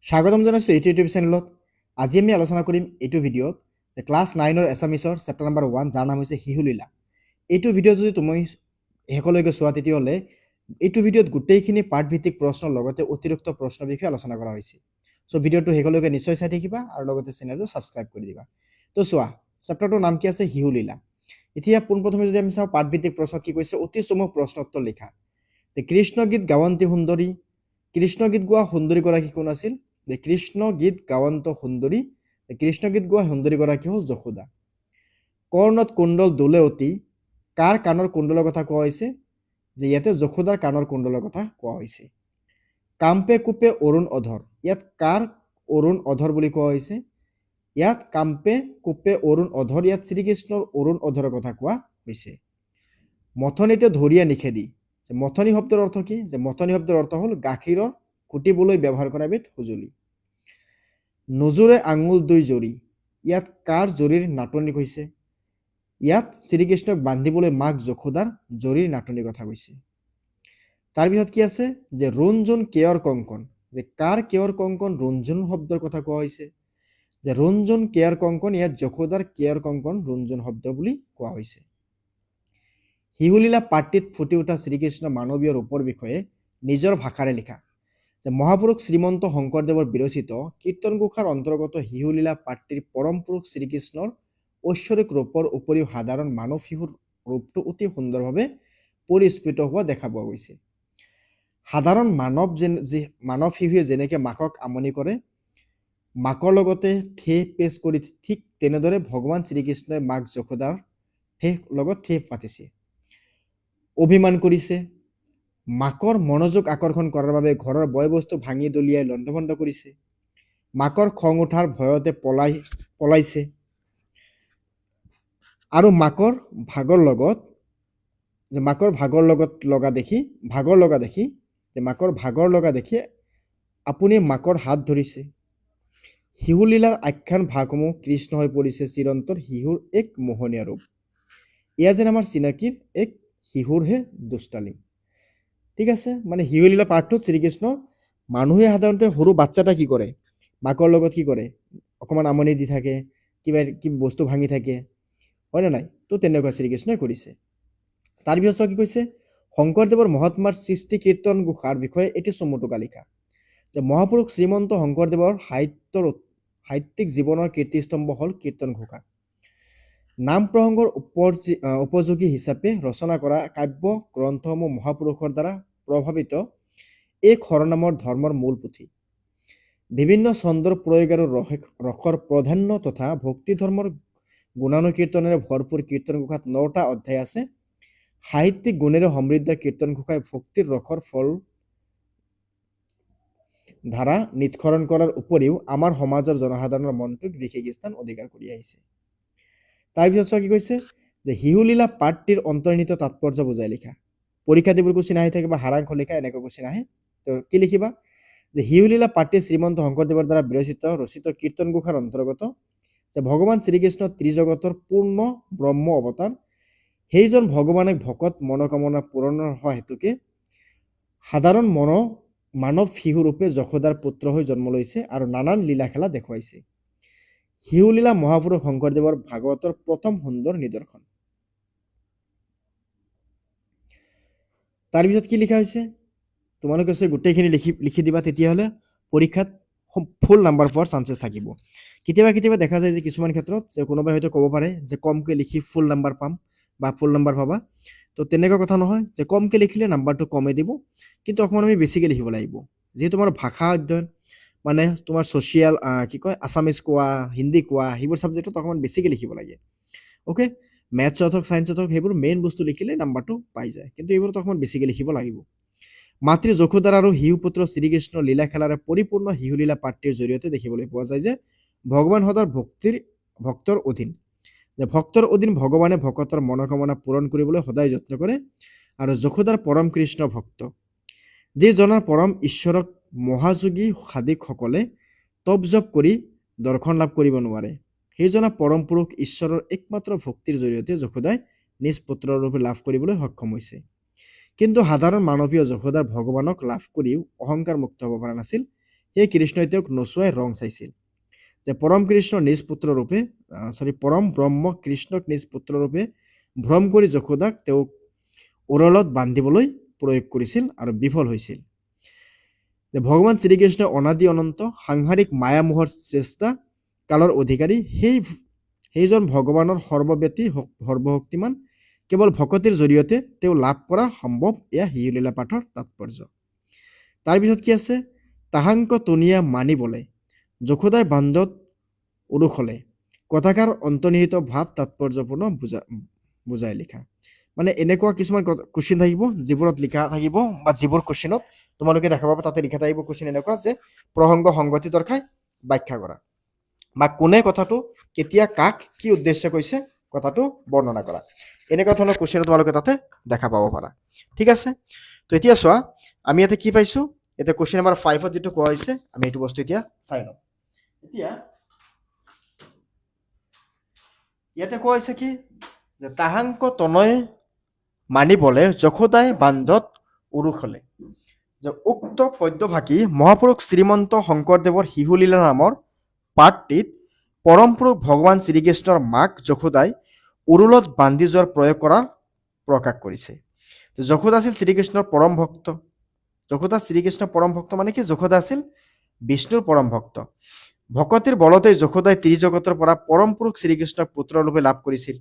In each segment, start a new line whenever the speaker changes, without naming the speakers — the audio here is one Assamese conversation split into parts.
স্বাগতম জনাইছোঁ এইটো ইউটিউব চেনেলত। আজি আমি আলোচনা কৰিম এইটো ভিডিঅ'ত যে ক্লাছ 9ৰ এছামিছৰ চেপ্টাৰ নম্বৰ 1 যাৰ নাম হৈছে শিশুলীলা। এইটো ভিডিঅ' যদি তুমি শেষলৈকে চোৱা তেতিয়াহ'লে এইটো ভিডিঅ'ত গোটেইখিনি পাঠভিত্তিক প্ৰশ্নৰ লগতে অতিৰিক্ত প্ৰশ্নৰ বিষয়ে আলোচনা কৰা হৈছে। চ' ভিডিঅ'টো শেষলৈকে নিশ্চয় চাই থাকিবা আৰু লগতে চেনেলটো ছাবস্ক্ৰাইব কৰি দিবা। তো চোৱা, চেপ্টাৰটোৰ নাম কি আছে? শিশুলীলা। এতিয়া পোনপ্ৰথমে যদি আমি চাওঁ পাঠভিত্তিক প্ৰশ্ন কি কৈছে, অতি চমু প্ৰশ্ন উত্তৰ লিখা। যে কৃষ্ণ গীত গাৱন্তী সুন্দৰী, কৃষ্ণ গীত গোৱা সুন্দৰীগৰাকী কোন আছিল? যে কৃষ্ণ গীত গাৱন্ত সুন্দৰী, কৃষ্ণ গীত গোৱা সুন্দৰীগৰাকী হ'ল যশোদা। কৰ্ণত কুণ্ডল দোলে অতি, কাৰ কাণৰ কুণ্ডলৰ কথা কোৱা হৈছে? যে ইয়াতে যশোদাৰ কাণৰ কুণ্ডলৰ কথা কোৱা হৈছে। কাম্পে কুপে অৰুণ অধৰ, ইয়াত কাৰ অৰুণ অধৰ বুলি কোৱা হৈছে? ইয়াত কাম্পে কুপে অৰুণ অধৰ, ইয়াত শ্ৰীকৃষ্ণৰ অৰুণ অধৰৰ কথা কোৱা হৈছে। মথনিতে ধৰিয়া নিষেধি, যে মথনি শব্দৰ অৰ্থ কি? যে মথনি শব্দৰ অৰ্থ হ'ল গাখীৰৰ কুটিবলৈ ব্যৱহাৰ কৰা এবিধ সঁজুলি। নজোৰে আঙুল দুই জৰি, ইয়াত কাৰ জৰিৰ নাটনি কৈছে? ইয়াত শ্ৰীকৃষ্ণক বান্ধিবলৈ মাক যশোদাৰ জৰিৰ নাটনিৰ কথা কৈছে। তাৰপিছত কি আছে? যে ৰুণজুণ কেয়ৰ কংকন, যে কাৰ কেয়ৰ কংকন ৰুণজুণ শব্দৰ কথা কোৱা হৈছে? যে ৰুণজুণ কেয়ৰ কংকন, ইয়াত যশোদাৰ কেয়ৰ কংকন ৰুণজুণ শব্দ বুলি কোৱা হৈছে। শিশুলীলা পাঠটিত ফুটি উঠা শ্ৰীকৃষ্ণ মানৱীয় ৰূপৰ বিষয়ে নিজৰ ভাষাৰে লিখা। যে মহাপুৰুষ শ্ৰীমন্ত শংকৰদেৱৰ বিৰচিত কীৰ্তন ঘোষাৰ অন্তৰ্গত শিশুলীলা পাঠটিৰ পৰম পুৰুষ শ্ৰীকৃষ্ণৰ ঐশ্বৰিক ৰূপৰ উপৰিও সাধাৰণ মানৱ শিশুৰ ৰূপটো অতি সুন্দৰভাৱে পৰিস্ফুট হোৱা দেখা পোৱা গৈছে। সাধাৰণ মানৱ শিশুৱে যেনেকৈ মাকক আমনি কৰে, মাকৰ লগতে ঠেহ পেচ কৰি, ঠিক তেনেদৰে ভগৱান শ্ৰীকৃষ্ণই মাক যশোদাৰ লগত ঠেহ পাতিছে, অভিমান কৰিছে। মাকৰ মনোযোগ আকৰ্ষণ কৰাৰ বাবে ঘৰৰ বয় বস্তু ভাঙি দলিয়াই লণ্ডভণ্ড কৰিছে। মাকৰ খং উঠাৰ ভয়তে পলাইছে আৰু মাকৰ ভাগৰ লগা দেখি আপুনি মাকৰ হাত ধৰিছে। শিশুলীলাৰ আখ্যান ভাগসমূহ কৃষ্ণ হৈ পৰিছে চিৰন্তৰ শিশুৰ এক মোহনীয়া ৰূপ। এয়া যেন আমাৰ চিনাকিৰ এক শিশুৰহে দুষ্টালি। ঠিক আছে, মানে শিশুলীলা পাঠটোত শ্ৰীকৃষ্ণ মানুহে সাধাৰণতে সৰু বাচ্চা এটা কি কৰে, মাকৰ লগত কি কৰে, অকণমান আমনি দি থাকে, কিবা বস্তু ভাঙি থাকে, হয়নে নাই? তো তেনেকুৱা শ্ৰীকৃষ্ণই কৰিছে। তাৰপিছত কি কৈছে? শংকৰদেৱৰ মহাত্মাৰ সৃষ্টি কীৰ্তন ঘোষাৰ বিষয়ে এটি চমু টোকা লিখা। যে মহাপুৰুষ শ্ৰীমন্ত শংকৰদেৱৰ সাহিত্যিক জীৱনৰ কীৰ্তিস্তম্ভ হ'ল কীৰ্তন ঘোষা। নাম প্ৰসংগৰ উপযোগী হিচাপে ৰচনা কৰা কাব্য গ্ৰন্থসমূহ মহাপুৰুষৰ দ্বাৰা প্ৰভাৱিত এই শৰণামৰ ধৰ্মৰ মূল পুথি। বিভিন্ন ছন্দৰ প্ৰয়োগ আৰু ৰসৰ প্ৰাধান্য তথা ভক্তি ধৰ্মৰ গুণানুকীৰ্তনেৰে ভৰপূৰ কীৰ্তন ঘোষাত 9টা অধ্যায় আছে। সাহিত্যিক গুণেৰে সমৃদ্ধ কীৰ্তন ঘোষাই ভক্তিৰ ৰসৰ ফল ধাৰা নিৎসৰণ কৰাৰ উপৰিও আমাৰ সমাজৰ জনসাধাৰণৰ মনটোক বিশেষ স্থান অধিকাৰ কৰি আহিছে। তাৰপিছত কি কৈছে? যে শিশুলীলা পাঠটিৰ অন্তৰ্নিহিত তাৎপৰ্য বুজাই লিখা। পৰীক্ষাত এইবোৰ কুৱেশ্যন আহি থাকে বা সাৰাংশ লিখা, এনেকুৱা কুৱেশ্যন আহে। তো কি লিখিবা? যে শিশুলীলা পাঠটি শ্ৰীমন্ত শংকৰদেৱৰ দ্বাৰা ৰচিত কীৰ্তন ঘোষাৰ অন্তৰ্গত। যে ভগৱান শ্ৰীকৃষ্ণ ত্ৰিজগতৰ পূৰ্ণ ব্ৰহ্ম অৱতাৰ, সেইজন ভগৱানে ভকত মনোকামনা পূৰণৰ হেতুকে সাধাৰণ মানৱ শিশুৰূপে যশোদাৰ পুত্ৰ হৈ জন্ম লৈছে আৰু নানান লীলা খেলা দেখুৱাইছে। শিশুলীলা মহাপুৰুষ শংকৰদেৱৰ ভাগৱতৰ প্ৰথম সুন্দৰ নিদৰ্শন। তাৰপিছত কি লিখা হৈছে? তোমালোকে গোটেইখিনি লিখি দিবা, তেতিয়াহ'লে পৰীক্ষাত ফুল নাম্বাৰ পোৱাৰ চান্সেছ থাকিব। কেতিয়াবা দেখা যায় যে কিছুমান ক্ষেত্ৰত যে কোনোবাই হয়তো ক'ব পাৰে যে কমকৈ লিখি ফুল নাম্বাৰ পাম বা ফুল নাম্বাৰ পাবা। তো তেনেকুৱা কথা নহয় যে কমকৈ লিখিলে নাম্বাৰটো কমেই দিব, কিন্তু অকণমান আমি বেছিকৈ লিখিব লাগিব। যিহেতু তোমাৰ ভাষা অধ্যয়ন, মানে তোমাৰ ছ'চিয়েল আছামিজ কোৱা, হিন্দী কোৱা, সেইবোৰ ছাবজেক্টত অকণমান বেছিকৈ লিখিব লাগে। অ'কে, মেথছত হওক ছায়েন্সত হওক, সেইবোৰ মেইন বস্তু লিখিলে নাম্বাৰটো পাই যায়, কিন্তু এইবোৰত অকণমান বেছিকৈ লিখিব লাগিব। মাতৃ যশোদাৰ আৰু শিশুপুত্ৰ শ্ৰীকৃষ্ণ লীলা খেলাৰে পৰিপূৰ্ণ শিশুলীলা পাঠটিৰ জৰিয়তে দেখিবলৈ পোৱা যায় যে ভগৱান সদায় ভক্তৰ অধীন। যে ভক্তৰ অধীন ভগৱানে ভকতৰ মনোকামনা পূৰণ কৰিবলৈ সদায় যত্ন কৰে আৰু যশোদাৰ পৰম কৃষ্ণ ভক্ত, যি জনাৰ পৰম ঈশ্বৰক মহাযোগী সাধিকসকলে তপ জপ কৰি দৰ্শন লাভ কৰিব নোৱাৰে, সেইজনা পৰম পুৰুষ ঈশ্বৰৰ একমাত্ৰ ভক্তিৰ জৰিয়তে যশোদাই নিজ পুত্ৰৰ ৰূপে লাভ কৰিবলৈ সক্ষম হৈছে। কিন্তু সাধাৰণ মানৱীয় যশোদাৰ ভগৱানক লাভ কৰিও অহংকাৰ মুক্ত হ'ব পৰা নাছিল। সেই কৃষ্ণই তেওঁক নচুৱাই ৰং চাইছিল যে পৰম কৃষ্ণ নিজ পুত্ৰৰূপে পৰম ব্ৰহ্ম কৃষ্ণক নিজ পুত্ৰৰূপে ভ্ৰম কৰি যশোদাক তেওঁক উৰলত বান্ধিবলৈ প্ৰয়োগ কৰিছিল আৰু বিফল হৈছিল যে ভগৱান শ্ৰীকৃষ্ণ অনাদি অনন্ত সাংসাৰিক মায়ামোহৰ চেষ্টা কালৰ অধিকাৰী সেইজন ভগৱানৰ সৰ্বশক্তিমান কেৱল ভকতিৰ জৰিয়তে তেওঁ লাভ কৰা সম্ভৱ এয়া হিউলীলা পাঠৰ তাৎপৰ্য তাৰপিছত কি আছে তাহাংক টনিয়া মানিবলে যশোদাই বান্ধত উৰুখলে কথাকাৰ অন্তৰ্নিহিত ভাৱ তাৎপৰ্যপূৰ্ণ বুজাই লিখা মানে এনেকুৱা কিছুমান কুৱেশ্যন থাকিব যিবোৰত লিখা থাকিব বা যিবোৰ কুৱেশ্যনত তোমালোকে দেখা পাবা তাতে লিখা থাকিব কুৱেশ্যন এনেকুৱা যে প্ৰসংগ সংগতি দৰ্শাই ব্যাখ্যা কৰা বা কোনে কথাটো কেতিয়া কাক কি উদ্দেশ্যে কৈছে কথাটো বৰ্ণনা কৰা এনেকুৱা ধৰণৰ কুৱেশ্যন তোমালোকে তাতে দেখা পাব পাৰা ঠিক আছে তো এতিয়া চোৱা আমি ইয়াতে কি পাইছো এতিয়া কুৱেশ্যন নম্বৰ 5ত যেটো কোৱা হৈছে আমি এইটো বস্তু এতিয়া চাই লওঁ এতিয়া ইয়াতে কোৱা হৈছে কি যে তাহাংক তনয় মানিবলে যশোদাই বান্ধত উৰুখলে যে উক্ত পদ্যভাগী মহাপুৰুষ শ্ৰীমন্ত শংকৰদেৱৰ শিশুলীলা নামৰ পাঠটিত পৰমপুৰুষ ভগৱান শ্ৰীকৃষ্ণৰ মাক যশোদাই উৰুলত বান্ধি যোৱাৰ প্ৰয়োগ কৰাৰ প্ৰকাশ কৰিছে যশোদা আছিল শ্ৰীকৃষ্ণৰ পৰম ভক্ত যশোদা শ্ৰীকৃষ্ণৰ পৰম ভক্ত মানে কি যশোদা আছিল বিষ্ণুৰ পৰম ভক্ত ভকতিৰ বলতে যশোদাই ত্ৰিজগতৰ পৰা পৰম পুৰুষ শ্ৰীকৃষ্ণক পুত্ৰৰূপে লাভ কৰিছিল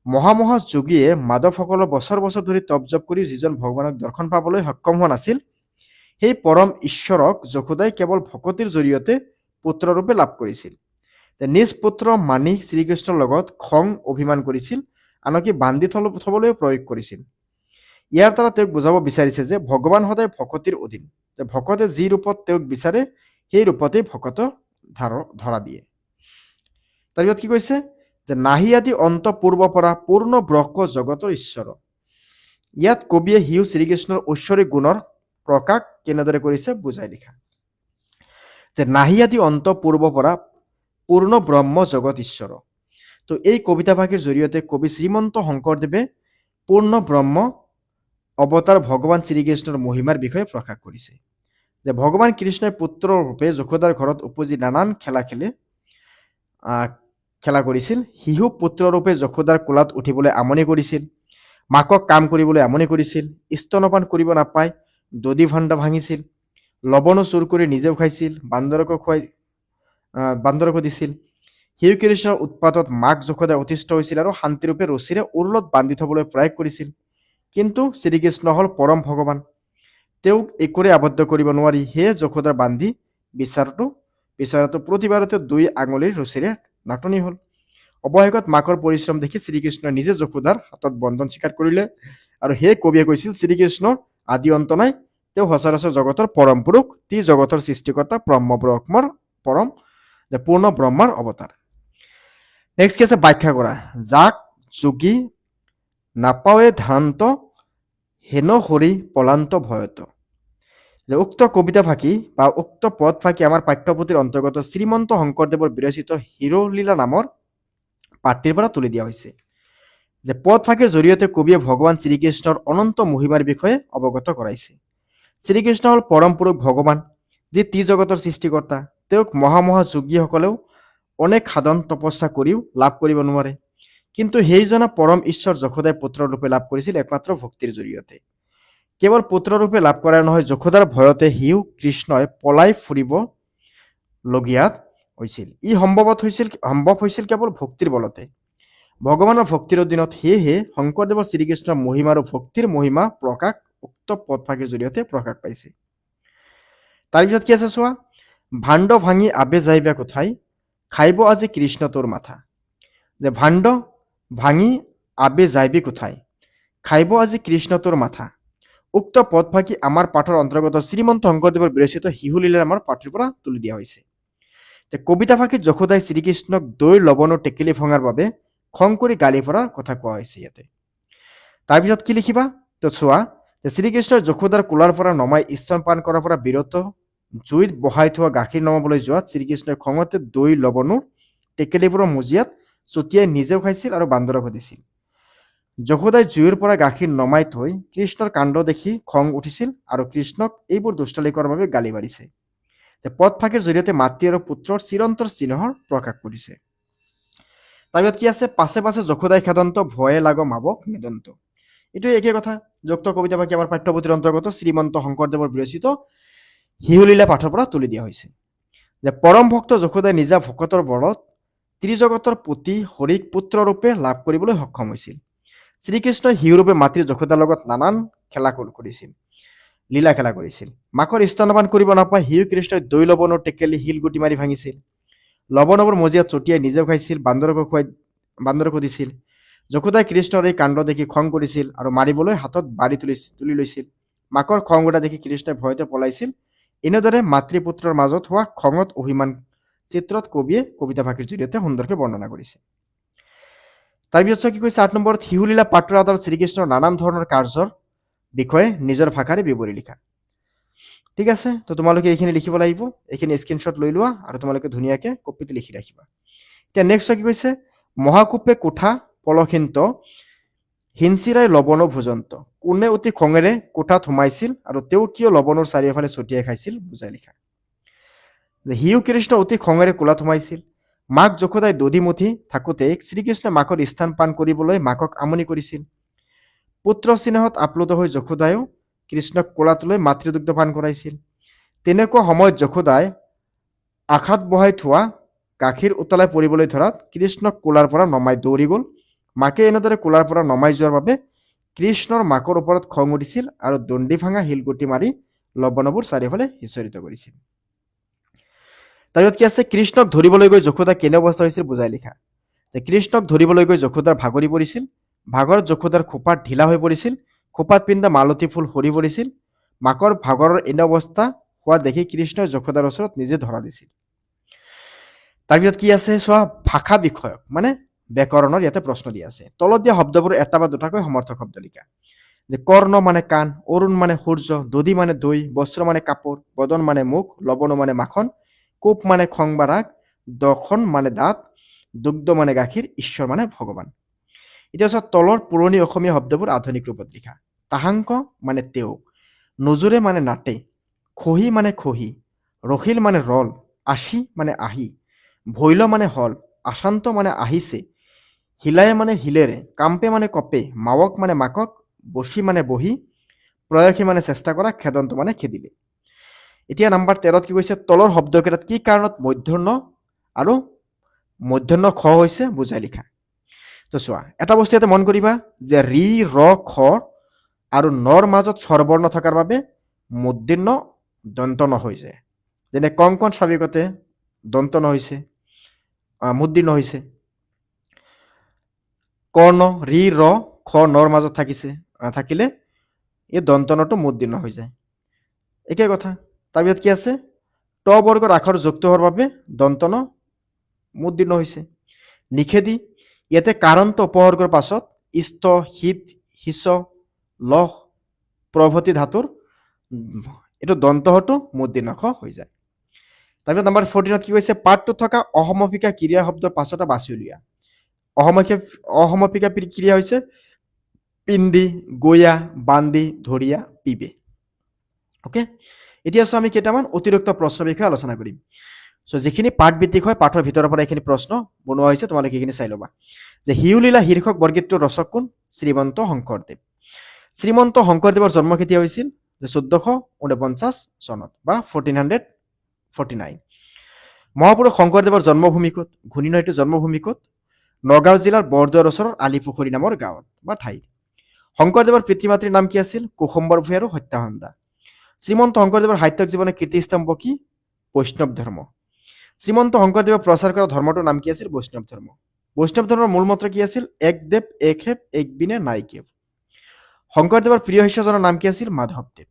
মহামহা যোগীয়ে মাধৱসকলৰ বছৰ বছৰ ধৰি তপ জপ কৰি যিজন ভগৱানক দৰ্শন পাবলৈ সক্ষম হোৱা নাছিল সেই পৰম ঈশ্বৰক যশোদাই কেৱল ভকতিৰ জৰিয়তে পুত্ৰৰূপে লাভ কৰিছিল নিজ পুত্ৰ মানি শ্ৰীকৃষ্ণৰ লগত খং অভিমান কৰিছিল আনকি বান্ধি থবলৈ প্ৰয়োগ কৰিছিল ইয়াৰ দ্বাৰা তেওঁক বুজাব বিচাৰিছে যে ভগৱান সদায় ভকতিৰ অধীন যে ভকতে যি ৰূপত তেওঁক বিচাৰে সেই ৰূপতেই ভকত ধৰা দিয়ে তাৰপিছত কি কৈছে যে নাহি আদি অন্ত পূৰ্ব পৰা পূৰ্ণ ব্ৰহ্ম জগতৰ ঈশ্বৰ ইয়াত কবিয়ে হিউ শ্ৰীকৃষ্ণৰ ঐশ্বৰিক গুণৰ প্ৰকাশ কেনেদৰে কৰিছে বুজাই লিখা যে নাহি আদি অন্ত পূৰ্ব পৰা পূৰ্ণ ব্ৰহ্ম জগত ঈশ্বৰ তো এই কবিতা ভাগৰ জৰিয়তে কবি শ্ৰীমন্ত শংকৰদেৱে পূৰ্ণ ব্ৰহ্ম অৱতাৰ ভগৱান শ্ৰীকৃষ্ণৰ মহিমাৰ বিষয়ে প্ৰকাশ কৰিছে যে ভগৱান কৃষ্ণই পুত্ৰ ৰূপে যশোদাৰ ঘৰত উপজি নানান খেলা কৰিছিল শিশু পুত্ৰ ৰূপে যশোদাৰ কোলাত উঠিবলৈ আমনি কৰিছিল মাকক কাম কৰিবলৈ আমনি কৰিছিল স্তনপান কৰিব নাপায় দধি ভাণ্ড ভাঙিছিল লৱণো চুৰ কৰি নিজেও খাইছিল বান্দৰকো দিছিল শিশু কৃষ্ণৰ উৎপাতত মাক যশোদাই অতিষ্ঠ হৈছিল আৰু শান্তিৰূপে ৰছীৰে উৰুলত বান্ধি থবলৈ প্ৰয়াস কৰিছিল কিন্তু শ্ৰীকৃষ্ণ হল পৰম ভগৱান তেওঁক একোৰে আবদ্ধ কৰিব নোৱাৰি সেয়ে যশোদাৰ বান্ধি বিচাৰটো প্ৰতিবাৰতে 2 আঙুলিৰ ৰছীৰে নাটনি হল অৱশেষত মাকৰ পৰিশ্ৰম দেখি শ্ৰীকৃষ্ণই নিজে যশোদাৰ হাতত বন্ধন স্বীকাৰ কৰিলে আৰু সেই কবিয়ে কৈছিল শ্ৰীকৃষ্ণৰ আদি অন্ত নাই তেওঁ সচৰাচৰ জগতৰ পৰম পুৰুষ তি জগতৰ সৃষ্টিকৰ্তা পূৰ্ণ ব্ৰহ্মৰ অৱতাৰ নেক্সট কি আছে ব্যাখ্যা কৰা যাক যোগী নাপাৱে ধ্যান্ত হেন হৰি পলান্ত ভয়ত যে উক্ত কবিতা ফাঁকি বা উক্ত পদ ফাঁকি আমাৰ পাঠ্যপুথিৰ অন্তৰ্গত শ্ৰীমন্ত শংকৰদেৱৰ বিৰচিত হিৰলীলা নামৰ পাঠটিৰ পৰা তুলি দিয়া হৈছে যে পদ ফাঁকিৰ জৰিয়তে কবিয়ে ভগৱান শ্ৰীকৃষ্ণৰ অনন্ত মহিমাৰ বিষয়ে অৱগত কৰাইছে শ্ৰীকৃষ্ণ হল পৰম পুৰুষ ভগৱান যি ত্ৰিজগতৰ সৃষ্টিকৰ্তা তেওঁক মহামহা যোগীসকলেও অনেক সাধন তপস্যা কৰিও লাভ কৰিব নোৱাৰে কিন্তু সেইজনা পৰম ঈশ্বৰ যশোদাই পুত্ৰৰূপে লাভ কৰিছিল একমাত্ৰ ভক্তিৰ জৰিয়তে কেৱল পুত্ৰৰূপে লাভ কৰা নহয় যশোদাৰ ভয়তে হিউ কৃষ্ণই পলাই ফুৰিব লগিয়াত হৈছিল ই সম্ভৱ হৈছিল কেৱল ভক্তিৰ বলতে ভগৱানৰ ভক্তিৰ অধীনত সেয়েহে শংকৰদেৱৰ শ্ৰীকৃষ্ণৰ মহিমা আৰু ভক্তিৰ মহিমা প্ৰকাশ উক্ত পদভাগৰ জৰিয়তে প্ৰকাশ পাইছে তাৰপিছত কি আছে চোৱা ভাণ্ড ভাঙি আবে যাইবা কোঠাই খাইব আজি কৃষ্ণ তোৰ মাথা যে ভাণ্ড ভাঙি আবে যাইবি কোঠাই খাইব আজি কৃষ্ণ তোৰ মাথা উক্ত পদভাগী আমাৰ পাঠৰ অন্তৰ্গত শ্ৰীমন্ত শংকৰদেৱৰ বিৰচিত শিশুলীলা আমাৰ পাঠৰ পৰা তুলি দিয়া হৈছে কবিতা ভাষীত যশোদাই শ্ৰীকৃষ্ণক দৈৰ লৱণৰ টেকেলি ভঙাৰ বাবে খং কৰি গালি পৰাৰ কথা কোৱা হৈছে ইয়াতে তাৰপিছত কি লিখিবা তো চোৱা যে শ্ৰীকৃষ্ণই যশোদাৰ কোলাৰ পৰা নমাই স্তনপান কৰাৰ পৰা বিৰত জুইত বহাই থোৱা গাখীৰ নমাবলৈ যোৱাত শ্ৰীকৃষ্ণই খঙতে দৈ লৱণৰ টেকেলিবোৰৰ মজিয়াত ছটিয়াই নিজেও খাইছিল আৰু বান্দৰকো দিছিল যশোদাই জুইৰ পৰা গাখীৰ নমাই থৈ কৃষ্ণৰ কাণ্ড দেখি খং উঠিছিল আৰু কৃষ্ণক এইবোৰ দুষ্টালি কৰাৰ বাবে গালি পাৰিছে যে পদ ফাঁকিৰ জৰিয়তে মাতৃ আৰু পুত্ৰৰ চিৰন্তৰ চিহ্নৰ প্ৰকাশ কৰিছে। তাৰপিছত কি আছে, পাছে পাছে যশোদাই খেদন্ত ভয়ে লাগ মাবক মেদন্ত। এইটো একে কথা, যুক্ত কবিতা বাক্য আমাৰ পাঠ্যপুথিৰ অন্তৰ্গত শ্ৰীমন্ত শংকৰদেৱৰ বিৰচিত শিহুলীলা পাঠৰ পৰা তুলি দিয়া হৈছে। যে পৰম ভক্ত যশোদাই নিজা ভকতৰ বলত ত্ৰিজগতৰ পতি হৰিক পুত্ৰৰূপে লাভ কৰিবলৈ সক্ষম হৈছিল। শ্ৰীকৃষ্ণই শিহুৰূপে মাতৃ যশোদাৰ লগত নানান খেলা কৰিছিল, লীলা খেলা কৰিছিল। মাকৰ স্তনপান কৰিব নাপাই শিশু কৃষ্ণই দৈ লৱণৰ টেকেলি শিলগুটি মাৰি ভাঙিছিল। লৱণবোৰ মজিয়াত ছটিয়াই নিজেও খাইছিল, বান্দৰকো দিছিল। যশোদাই কৃষ্ণৰ এই কাণ্ড দেখি খং কৰিছিল আৰু মাৰিবলৈ হাতত বাঢ়ি তুলি লৈছিল। মাকৰ খং উঠা দেখি কৃষ্ণই ভয়তে পলাইছিল। এনেদৰে মাতৃ পুত্ৰৰ মাজত হোৱা খঙত অভিমান চিত্ৰত কবিয়ে কবিতা ভাষীৰ জৰিয়তে সুন্দৰকৈ বৰ্ণনা কৰিছে। তাৰপিছত কি কৈছে ৮ নম্বৰত, শিহুলীলা পাঠৰ আধাৰত শ্ৰীকৃষ্ণৰ নানান ধৰণৰ কাৰ্যৰ বিষয়ে নিজৰ ভাষাৰে বিৱৰি লিখা। ঠিক আছে, তো তোমালোকে এইখিনি লিখিব লাগিব, এইখিনি স্ক্ৰীনশ্বট লৈ লোৱা আৰু তোমালোকে ধুনীয়াকৈ কপিত লিখি ৰাখিবা। এতিয়া নেক্সট কি কৈছে, মহাকূপে কোঠা পলসিন্ত হিঞ্চিৰাই লৱণ ভোজন্ত। কোনে অতি খঙেৰে কোঠাত সোমাইছিল আৰু তেওঁ কিয় লৱণৰ চাৰিওফালে ছটিয়াই খাইছিল বুজাই লিখা। শিশু কৃষ্ণ অতি খঙেৰে কোলাত সোমাইছিল। মাক যশোদাই দধিমুঠি থাকোঁতে শ্ৰীকৃষ্ণই মাকৰ স্থান পান কৰিবলৈ মাকক আমনি কৰিছিল। পুত্ৰ স্নেহত আপ্লুত হৈ যশোদায়ো কৃষ্ণক কোলাত লৈ মাতৃদুগ্ধ পান কৰাইছিল। তেনেকুৱা সময়ত যশোদাই আশাত বহাই থোৱা গাখীৰ উতলাই পৰিবলৈ ধৰাত কৃষ্ণক কোলাৰ পৰা নমাই দৌৰি গ'ল। মাকে এনেদৰে কোলাৰ পৰা নমাই যোৱাৰ বাবে কৃষ্ণৰ মাকৰ ওপৰত খং উঠিছিল আৰু দণ্ডি ভাঙা শিলগুটি মাৰি লৱণবোৰ চাৰিওফালে সিঁচৰিত কৰিছিল। তাৰপিছত কি আছে, কৃষ্ণক ধৰিবলৈ গৈ যশোদা কেনে অৱস্থা হৈছিল বুজাই লিখা। যে কৃষ্ণক ধৰিবলৈ গৈ যশোদাৰ ভাগৰি পৰিছিল। ভাগৰত যশোদাৰ খোপাত ঢিলা হৈ পৰিছিল। খোপাত পিন্ধা মালতী ফুল সৰি পৰিছিল। মাকৰ ভাগৰৰ এনে অৱস্থা হোৱা দেখি কৃষ্ণই যশোদাৰ ওচৰত নিজে ধৰা দিছিল। তাৰপিছত কি আছে চোৱা, ভাষা বিষয়ক মানে ব্যাকৰণৰ ইয়াতে প্ৰশ্ন দিয়া আছে। তলত দিয়া শব্দবোৰ এটা বা দুটাকৈ সমৰ্থক শব্দ লিখা। যে কৰ্ণ মানে কাণ, অৰুণ মানে সূৰ্য, দধি মানে দৈ, বস্ত্ৰ মানে কাপোৰ, বদন মানে মুখ, লৱণ মানে মাখন, কোপ মানে খং বা ৰাগ, দখন মানে দাঁত, দুগ্ধ মানে গাখীৰ, ঈশ্বৰ মানে ভগৱান। এতিয়া চোৱা, তলৰ পুৰণি অসমীয়া শব্দবোৰ আধুনিক ৰূপত লিখা। তাহাংক মানে তেওঁক, নজুৰে মানে নাটে, খহি মানে খহি, ৰখিল মানে ৰল, আশী মানে আহি, ভৈল মানে হল, আশান্ত মানে আহিছে, হিলায়ে মানে হিলেৰে, কাম্পে মানে কপে, মাৱক মানে মাকক, বসী মানে বহি, প্ৰয়াসী মানে চেষ্টা কৰা, খেদন্ত মানে খেদিলে। এতিয়া নাম্বাৰ 13ত কি কৈছে, তলৰ শব্দকেইটাত কি কাৰণত মূৰ্ধন্য আৰু মূৰ্ধন্য খ হৈছে বুজাই লিখা। তো চোৱা, এটা বস্তু ইয়াতে মন কৰিবা যে ৰি ৰ খ আৰু নৰ মাজত স্বৰবৰ্ণ থকাৰ বাবে মূৰ্ধন্য দন্ত ন হৈ যায়। যেনে কংকণ স্বাভাৱিকতে দন্ত ন হৈছে, মূৰ্ধন্য হৈছে। কৰ্ণ ৰি ৰ খ নৰ মাজত থাকিলে এই দন্তনটো মূৰ্ধন্য হৈ যায়। একে কথা। তাৰপিছত কি আছে, ট বৰ্গৰ আখৰ যুক্ত হোৱাৰ বাবে দন্তন মূৰ্ধন্য হৈছে। নিষেধি, ইয়াতে কাৰণটো উপসৰ্গৰ পাছত ইষ্ট, হিত, হিচ, লহ প্ৰভৃতি ধাতুৰ এইটো দন্তহটো মূৰ্ধন্য খ হৈ যায়। তাৰপিছত নাম্বাৰ 14ত কি কৈছে, পাঠটোত থকা অসমপিকা ক্ৰিয়া শব্দৰ পাছতে বাছি উলিওৱা। অসমপিকা ক্ৰিয়া হৈছে পিন্ধি, গয়া, বান্ধি, ধৰিয়া, পিবে। অ'কে, এতিয়া চোৱা আমি কেইটামান অতিৰিক্ত প্ৰশ্নৰ বিষয়ে আলোচনা কৰিম। চ' যিখিনি পাঠভিত্তিক হয়, পাঠৰ ভিতৰৰ পৰা এইখিনি প্ৰশ্ন বনোৱা হৈছে, তোমালোকে এইখিনি চাই ল'বা। যে শিহুলীলা শীৰ্ষক বৰগীতটোৰ ৰচক কোন? শ্ৰীমন্ত শংকৰদেৱ। শ্ৰীমন্ত শংকৰদেৱৰ জন্ম কেতিয়া হৈছিল? যে 1449 চনত বা 1449। মহাপুৰুষ শংকৰদেৱৰ জন্মভূমি ক'ত? ঘূৰ্ণি নৈটো জন্মভূমি ক'ত? নগাঁও জিলাৰ বৰদুৱাৰ ওচৰৰ আলিপুখুৰী নামৰ গাঁৱত বা ঠাইত। শংকৰদেৱৰ পিতৃ মাতৃৰ নাম কি আছিল? কুসুম্বৰ ভূঞা আৰু সত্যানন্দা। শ্ৰীমন্ত শংকৰদেৱৰ সাহিত্যিক জীৱনৰ কীৰ্তিস্তম্ভ কি? বৈষ্ণৱ ধৰ্ম। শ্ৰীমন্ত শংকৰদেৱে প্ৰচাৰ কৰা ধৰ্মটোৰ নাম কি আছিল? বৈষ্ণৱ ধৰ্ম। বৈষ্ণৱ ধৰ্মৰ মূল মন্ত্ৰ কি আছিল? এক দেৱ, এক হেৱ, এক বিনে নাই কেৱ। শংকৰদেৱৰ প্ৰিয় শিষ্যজনৰ নাম কি আছিল? মাধৱদেৱ।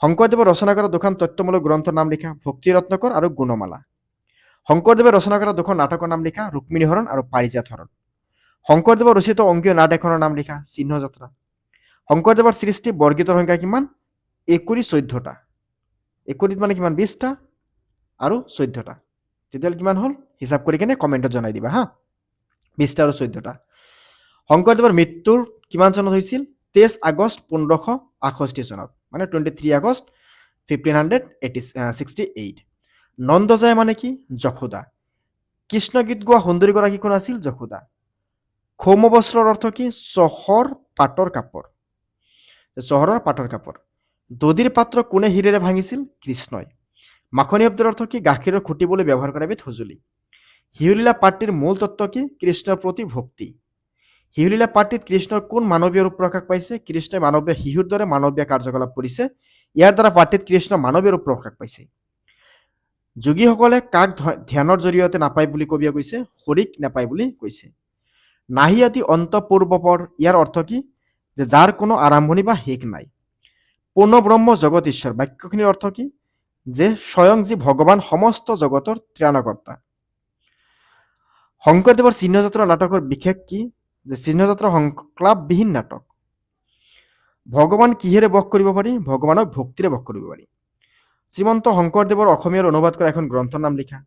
শংকৰদেৱৰ ৰচনা কৰা দুখন তত্ত্বমূলক গ্ৰন্থৰ নাম লিখা। ভক্তি ৰত্নকৰ আৰু গুণমালা। শংকৰদেৱে ৰচনা কৰা দুখন নাটকৰ নাম লিখা। ৰুক্মিণী হৰণ আৰু পাৰিজাত হৰণ। শংকৰদেৱৰ ৰচিত অংকীয় নাট এখনৰ নাম লিখা। চিহ্ন যাত্ৰা। শংকৰদেৱৰ সৃষ্টি বৰগীতৰ সংখ্যা কিমান? 14টা। 14 মানে কিমান? 20টা আৰু 14টা। তেতিয়াহ'লে কিমান হ'ল? হিচাপ কৰি কেনে কমেণ্টত জনাই দিবা হা। 20টা আৰু 14টা। শংকৰদেৱৰ মৃত্যুৰ কিমান চনত হৈছিল? 23 আগষ্ট 1568 চনত, মানে 23 আগষ্ট 1568। নন্দজয় মানে কি? যশোদা। কৃষ্ণ গীত গোৱা সুন্দৰীগৰাকী কোন আছিল? যশোদা। সৌম বস্ত্ৰৰ অৰ্থ কি? চহৰ পাটৰ কাপোৰ। চহৰৰ পাটৰ কাপোৰ। দধিৰ পাত্ৰ কোনে হিৰেৰে ভাঙিছিল? কৃষ্ণই। মাখনি শব্দৰ অৰ্থ কি? গাখীৰৰ খুটিবলৈ ব্যৱহাৰ কৰা এবিধ সঁজুলি। শিহুলীলা পাঠটিৰ মূল তত্ত্ব কি? কৃষ্ণৰ প্ৰতি ভক্তি। শিহুলীলা পাঠটিত কৃষ্ণৰ কোন মানৱীয় ৰূপ প্ৰকাশ পাইছে? কৃষ্ণই মানৱীয় শিশুৰ দৰে মানৱীয় কাৰ্যকলাপ কৰিছে। ইয়াৰ দ্বাৰা পাঠটিত কৃষ্ণৰ মানৱীয় ৰূপ প্ৰকাশ পাইছে। যোগীসকলে কাক ধ্যানৰ জৰিয়তে নাপায় বুলি কবিয়ে কৈছে? হৰিক নাপায় বুলি কৈছে। নাহি আদি অন্ত পূৰ্বপৰ, ইয়াৰ অৰ্থ কি? যে যাৰ কোনো আৰম্ভণি বা শেষ নাই। পূৰ্ণ ব্ৰহ্ম জগত ঈশ্বৰ, বাক্যখিনিৰ অৰ্থ কি? যে স্বয়ং যি ভগৱান সমস্ত জগতৰ ত্ৰাণকৰ্তা। শংকৰদেৱৰ চিহ্নযাত্ৰা নাটকৰ বিশেষ কি? যে চিহ্নযাত্ৰা সংক্লাপবিহীন নাটক। ভগৱান কিহেৰে বস কৰিব পাৰি? ভগৱানক ভক্তিৰে বস কৰিব পাৰি। শ্ৰীমন্ত শংকৰদেৱৰ অসমীয়াৰ অনুবাদ কৰা এখন গ্ৰন্থৰ নাম লিখা।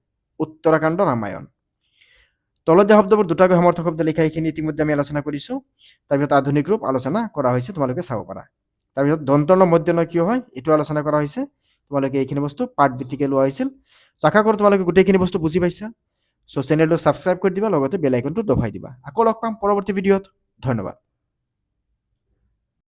উত্তৰাখণ্ড ৰামায়ণ। তলত দিয়া শব্দবোৰ দুটাকৈ সমৰ্থক শব্দ লিখা, এইখিনি ইতিমধ্যে আমি আলোচনা কৰিছোঁ। তাৰপিছত আধুনিক ৰূপ আলোচনা কৰা হৈছে, তোমালোকে চাব পাৰা। তাৰপিছত দন্তৰ্ণ মধ্যৰ্ণ কিয় হয় এইটো আলোচনা কৰা হৈছে। তোমালোকে এইখিনি বস্তু পাঠ ভিত্তিকে লোৱা হৈছিল। আশা কৰোঁ তোমালোকে গোটেইখিনি বস্তু বুজি পাইছা। চ' চেনেলটো ছাবস্ক্ৰাইব কৰি দিবা, লগতে বেল আইকনটো দবাই দিবা। আকৌ লগ পাম পৰৱৰ্তী ভিডিঅ'ত। ধন্যবাদ।